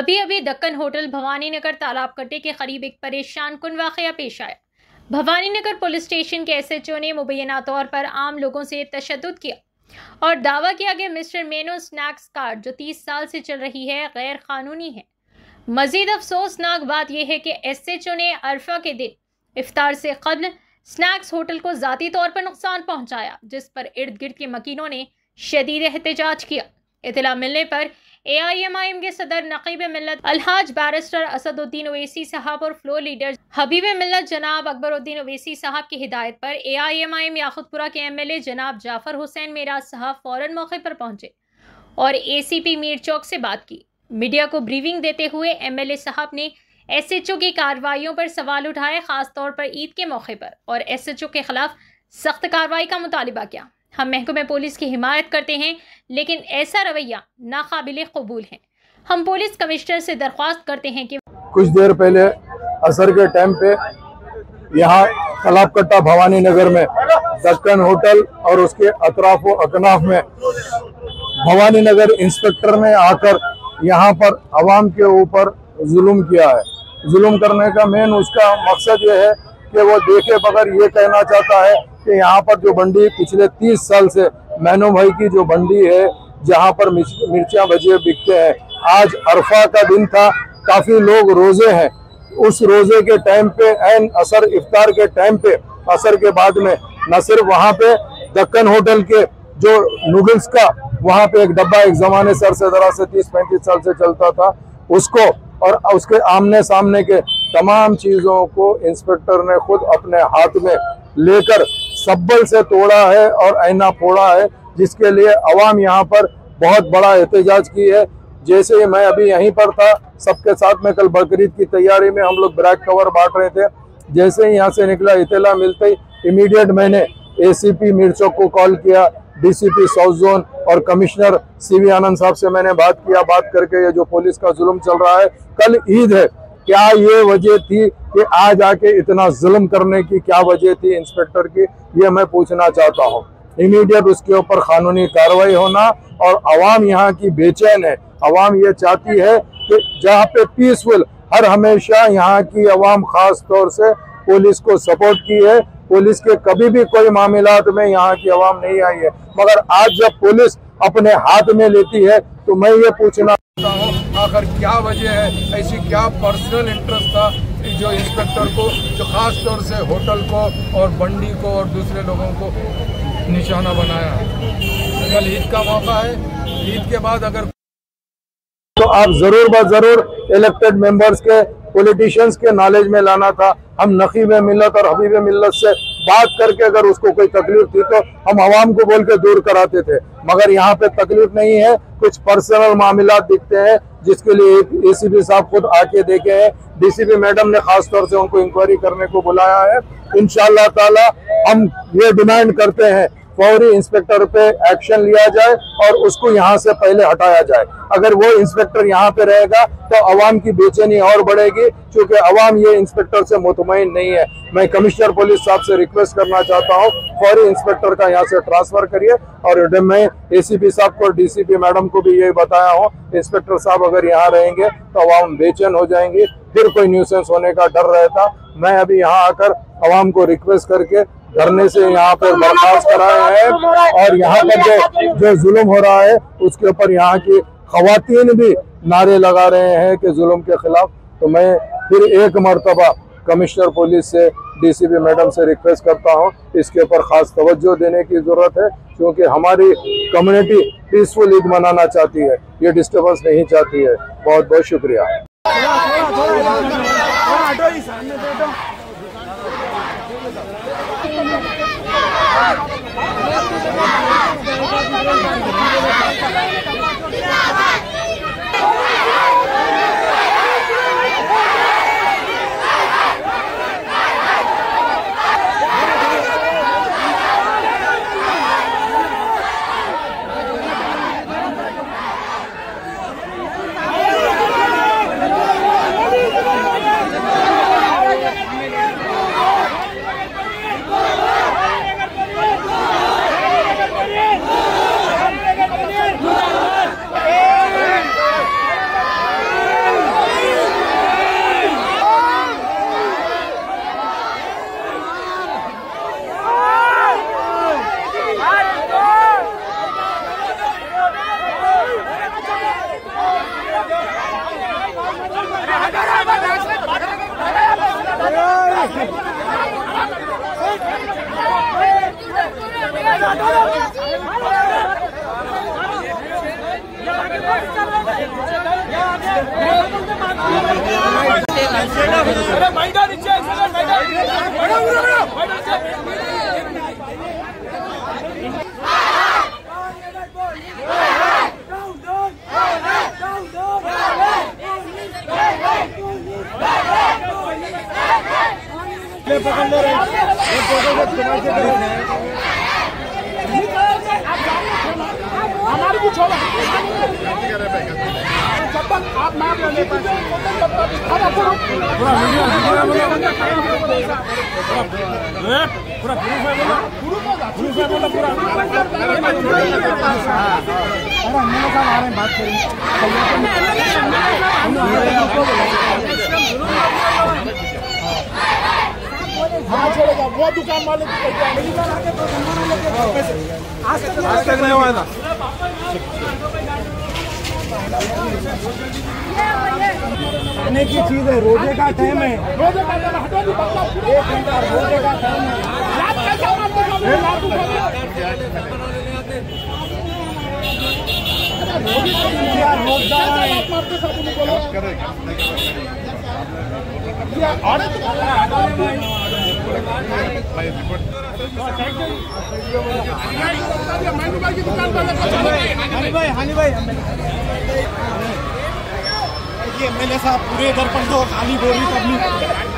अभी अभी दक्कन होटल भवानी नगर तालाब कट्टे के करीब एक परेशान कुन वाकया पेश आया। भवानी नगर पुलिस स्टेशन के एसएचओ ने मुबैना तौर पर आम लोगों से तशद्दुद किया और दावा किया कि मिस्टर मेनू स्नैक्स कार्ड जो 30 साल से चल रही है गैर कानूनी है। मजीद अफसोसनाक बात यह है कि एसएचओ ने अरफा के दिन इफ्तार से कबल स्नैक्स होटल को ज़ाती तौर पर नुकसान पहुंचाया, जिस पर इर्द गिर्द के मकीनों ने शदीद एहतजाज किया। इतला मिलने पर AIMIM के सदर नकीब मिल्लत अलहाज बैरिस्टर असदुद्दीन ओवैसी साहब और फ्लोर लीडर हबीब मिल्लत जनाब अकबरुद्दीन ओवैसी साहब की हिदायत पर AIMIM याकुतपुरा के MLA जनाब जाफर हुसैन मेराज साहब फौरन मौके पर पहुंचे और ACP मीर चौक से बात की। मीडिया को ब्रीफिंग देते हुए MLA साहब ने SHO की कार्रवाइयों पर सवाल उठाए, खास तौर पर ईद के मौके पर, और SHO के खिलाफ सख्त कार्रवाई का मुतालिबा किया। हम महकमे पुलिस की हिमायत करते हैं, लेकिन ऐसा रवैया नाकाबिले कबूल है। हम पुलिस कमिश्नर से दरख्वास्त करते हैं कि कुछ देर पहले असर के टाइम पे यहाँ तालाब कट्टा भवानी नगर में दक्कन होटल और उसके अतराफ व अकनाफ में भवानी नगर इंस्पेक्टर ने आकर यहाँ पर आवाम के ऊपर जुल्म किया है। जुल्म करने का मेन उसका मकसद ये है कि वो देखे बगैर ये कहना चाहता है कि यहाँ पर जो बंडी पिछले 30 साल से मैनू भाई की जो बंडी है, जहाँ पर मिर्चियाँ भजिए बिकते हैं, आज अरफा का दिन था, काफ़ी लोग रोज़े हैं। उस रोज़े के टाइम पे एन असर इफ्तार के टाइम पे असर के बाद में न सिर्फ वहाँ पे दक्कन होटल के जो नूडल्स का वहाँ पे एक डब्बा एक ज़माने सर से दरा से 30-35 साल से चलता था, उसको और उसके आमने सामने के तमाम चीज़ों को इंस्पेक्टर ने खुद अपने हाथ में लेकर सब्बल से तोड़ा है और आईना फोड़ा है, जिसके लिए अवाम यहाँ पर बहुत बड़ा एहतजाज की है। जैसे मैं अभी यहीं पर था, सबके साथ में कल बकरीद की तैयारी में हम लोग ब्लैक कवर बांट रहे थे। जैसे ही यहाँ से निकला इतला मिलते ही इमीडिएट मैंने ACP मीर चौक को कॉल किया, DCP साउथ जोन और कमिश्नर CV आनंद साहब से मैंने बात किया। बात करके ये जो पुलिस का जुल्म चल रहा है, कल ईद है, क्या ये वजह थी कि आज आके इतना जुल्म करने की क्या वजह थी इंस्पेक्टर की, ये मैं पूछना चाहता हूँ। इमीडिएट उसके ऊपर कानूनी कार्रवाई होना। और आवाम यहाँ की बेचैन है, आवाम ये चाहती है कि जहाँ पे पीसफुल, हर हमेशा यहाँ की आवाम खास तौर से पुलिस को सपोर्ट की है। पुलिस के कभी भी कोई मामलात में यहाँ की आवाम नहीं आई है, मगर आज जब पुलिस अपने हाथ में लेती है तो मैं ये पूछना चाहता हूँ आखिर क्या वजह है, ऐसी क्या पर्सनल इंटरेस्ट था जो इंस्पेक्टर को, जो खास तौर से होटल को और बंडी को और दूसरे लोगों को निशाना बनाया। कल ईद का मौका है, ईद के बाद अगर तो आप जरूर ब जरूर इलेक्टेड मेंबर्स के, पॉलिटिशियंस के नॉलेज में लाना था। हम नकीब मिल्लत और हबीब मिल्लत से बात करके अगर उसको कोई तकलीफ थी तो हम आवाम को बोल के दूर कराते थे, मगर यहाँ पे तकलीफ नहीं है, कुछ पर्सनल मामला दिखते हैं जिसके लिए ACP साहब खुद आके देखे हैं। DCP मैडम ने खास तौर से उनको इंक्वायरी करने को बुलाया है। इंशाअल्लाह ताला हम ये डिमांड करते हैं फौरी इंस्पेक्टर पे एक्शन लिया जाए और उसको यहाँ से पहले हटाया जाए। अगर वो इंस्पेक्टर यहाँ पे रहेगा तो अवाम की बेचैनी और बढ़ेगी, क्योंकि अवाम ये इंस्पेक्टर से मुतमईन नहीं है। मैं कमिश्नर पुलिस साहब से रिक्वेस्ट करना चाहता हूँ, फौरी इंस्पेक्टर का यहाँ से ट्रांसफर करिए। और मैं ACP साहब को, DCP मैडम को भी यही बताया हूँ, इंस्पेक्टर साहब अगर यहाँ रहेंगे तो अवाम बेचैन हो जाएंगी, फिर कोई न्यूसेंस होने का डर रहता। मैं अभी यहाँ आकर अवाम को रिक्वेस्ट करके धरने से यहाँ पर बर्खास्त कराए हैं और यहाँ पर जो जुल्म हो रहा है उसके ऊपर यहाँ की खवातीन भी नारे लगा रहे हैं कि जुल्म के खिलाफ। तो मैं फिर एक मरतबा कमिश्नर पुलिस से, DCP मैडम से रिक्वेस्ट करता हूँ, इसके ऊपर खास तवज्जो देने की जरूरत है, क्योंकि हमारी कम्युनिटी पीसफुल ईद मनाना चाहती है, ये डिस्टर्बेंस नहीं चाहती है। बहुत बहुत शुक्रिया। हमारे कुछ होगा जब तक आप मार लेंगे पूरा बात करेंगे हाँ छोड़ेगा वो दुकान वाले की आज तक नहीं हुआ ना खाने की चीज है रोजे का टाइम है रोजे का टाइम हटो नहीं बच्चा 1 घंटा रोजे का टाइम है रात कैसा मारते हानि भाई एमएलए साहब पूरे दर्पण को खाली बोल रही पब्लिक